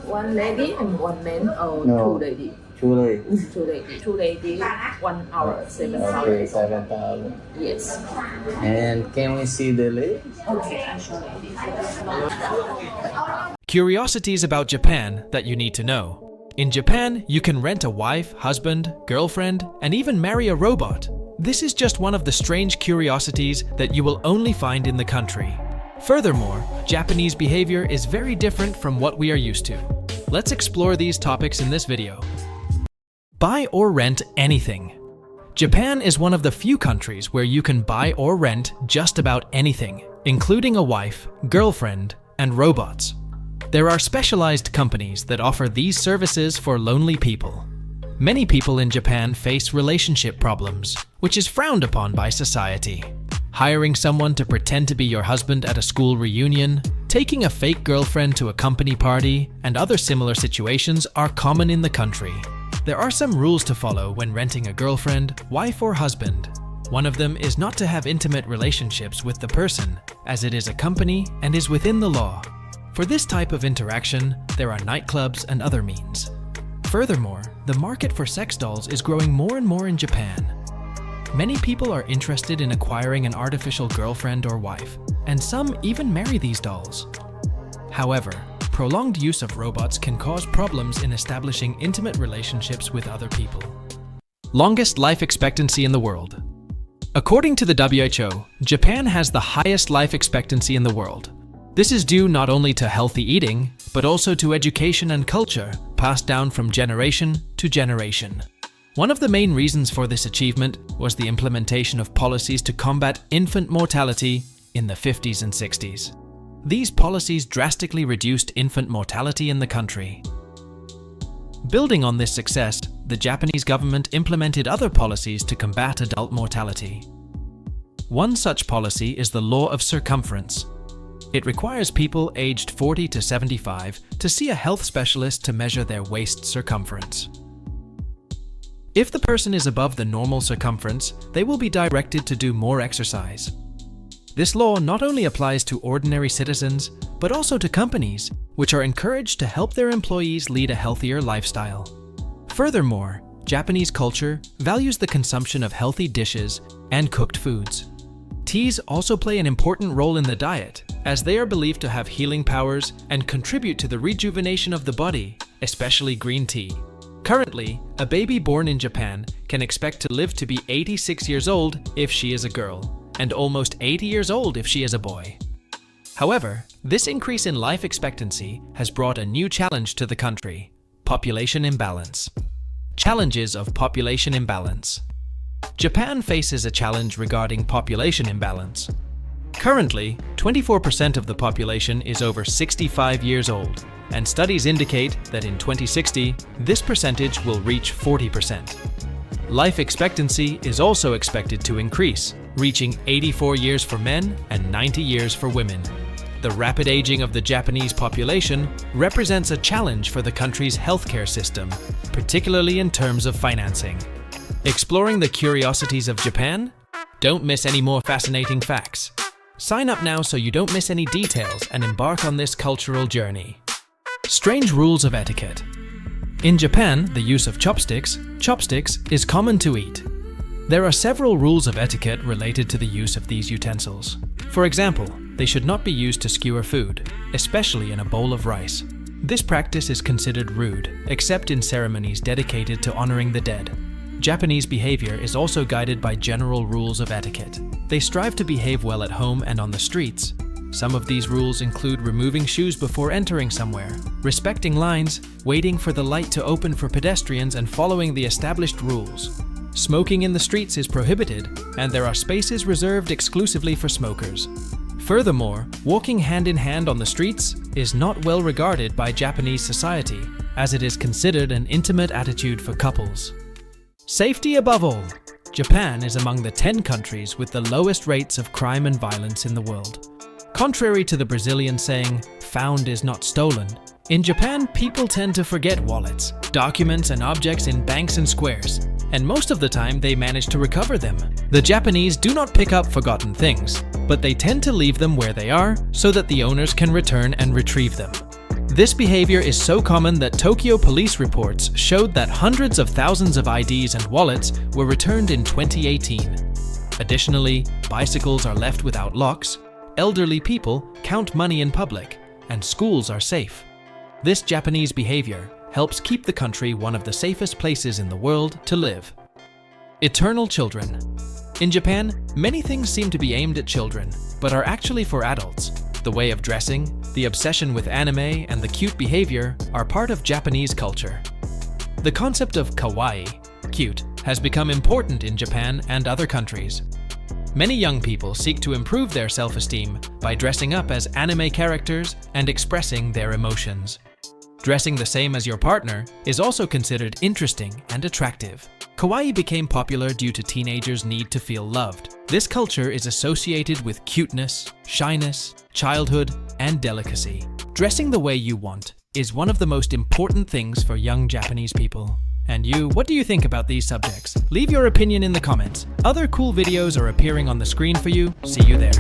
One lady and one man or No. two lady? Two lady. Two lady, 1 hour, 7,000. Okay, 7,000. Yes. And can we see the lady? Okay, I show lady. Curiosities about Japan that you need to know. In Japan, you can rent a wife, husband, girlfriend, and even marry a robot. This is just one of the strange curiosities that you will only find in the country. Furthermore, Japanese behavior is very different from what we are used to. Let's explore these topics in this video. Buy or rent anything. Japan is one of the few countries where you can buy or rent just about anything, including a wife, girlfriend, and robots. There are specialized companies that offer these services for lonely people. Many people in Japan face relationship problems, which is frowned upon by society. Hiring someone to pretend to be your husband at a school reunion, taking a fake girlfriend to a company party, and other similar situations are common in the country. There are some rules to follow when renting a girlfriend, wife, or husband. One of them is not to have intimate relationships with the person, as it is a company and is within the law. For this type of interaction, there are nightclubs and other means. Furthermore, the market for sex dolls is growing more and more in Japan. Many people are interested in acquiring an artificial girlfriend or wife, and some even marry these dolls. However, prolonged use of robots can cause problems in establishing intimate relationships with other people. Longest life expectancy in the world. According to the WHO, Japan has the highest life expectancy in the world. This is due not only to healthy eating, but also to education and culture passed down from generation to generation. One of the main reasons for this achievement was the implementation of policies to combat infant mortality in the 50s and 60s. These policies drastically reduced infant mortality in the country. Building on this success, the Japanese government implemented other policies to combat adult mortality. One such policy is the law of circumference. It requires people aged 40 to 75 to see a health specialist to measure their waist circumference. If the person is above the normal circumference, they will be directed to do more exercise. This law not only applies to ordinary citizens, but also to companies, which are encouraged to help their employees lead a healthier lifestyle. Furthermore, Japanese culture values the consumption of healthy dishes and cooked foods. Teas also play an important role in the diet, as they are believed to have healing powers and contribute to the rejuvenation of the body, especially green tea. Currently, a baby born in Japan can expect to live to be 86 years old if she is a girl, and almost 80 years old if she is a boy. However, this increase in life expectancy has brought a new challenge to the country: population imbalance. Challenges of population imbalance. Japan faces a challenge regarding population imbalance. Currently, 24% of the population is over 65 years old, and studies indicate that in 2060, this percentage will reach 40%. Life expectancy is also expected to increase, reaching 84 years for men and 90 years for women. The rapid aging of the Japanese population represents a challenge for the country's healthcare system, particularly in terms of financing. Exploring the curiosities of Japan? Don't miss any more fascinating facts. Sign up now so you don't miss any details and embark on this cultural journey. Strange rules of etiquette. In Japan, the use of chopsticks is common to eat. There are several rules of etiquette related to the use of these utensils. For example, they should not be used to skewer food, especially in a bowl of rice. This practice is considered rude, except in ceremonies dedicated to honoring the dead. Japanese behavior is also guided by general rules of etiquette. They strive to behave well at home and on the streets. Some of these rules include removing shoes before entering somewhere, respecting lines, waiting for the light to open for pedestrians, and following the established rules. Smoking in the streets is prohibited, and there are spaces reserved exclusively for smokers. Furthermore, walking hand in hand on the streets is not well regarded by Japanese society, as it is considered an intimate attitude for couples. Safety above all. Japan is among the 10 countries with the lowest rates of crime and violence in the world. Contrary to the Brazilian saying, "Found is not stolen," in Japan people tend to forget wallets, documents, and objects in banks and squares, and most of the time they manage to recover them. The Japanese do not pick up forgotten things, but they tend to leave them where they are so that the owners can return and retrieve them. This behavior is so common that Tokyo police reports showed that hundreds of thousands of IDs and wallets were returned in 2018. Additionally, bicycles are left without locks, elderly people count money in public, and schools are safe. This Japanese behavior helps keep the country one of the safest places in the world to live. Eternal children. In Japan, many things seem to be aimed at children, but are actually for adults. The way of dressing, the obsession with anime, and the cute behavior are part of Japanese culture. The concept of kawaii, cute, has become important in Japan and other countries. Many young people seek to improve their self-esteem by dressing up as anime characters and expressing their emotions. Dressing the same as your partner is also considered interesting and attractive. Kawaii became popular due to teenagers' need to feel loved. This culture is associated with cuteness, shyness, childhood, and delicacy. Dressing the way you want is one of the most important things for young Japanese people. And you, what do you think about these subjects? Leave your opinion in the comments. Other cool videos are appearing on the screen for you. See you there.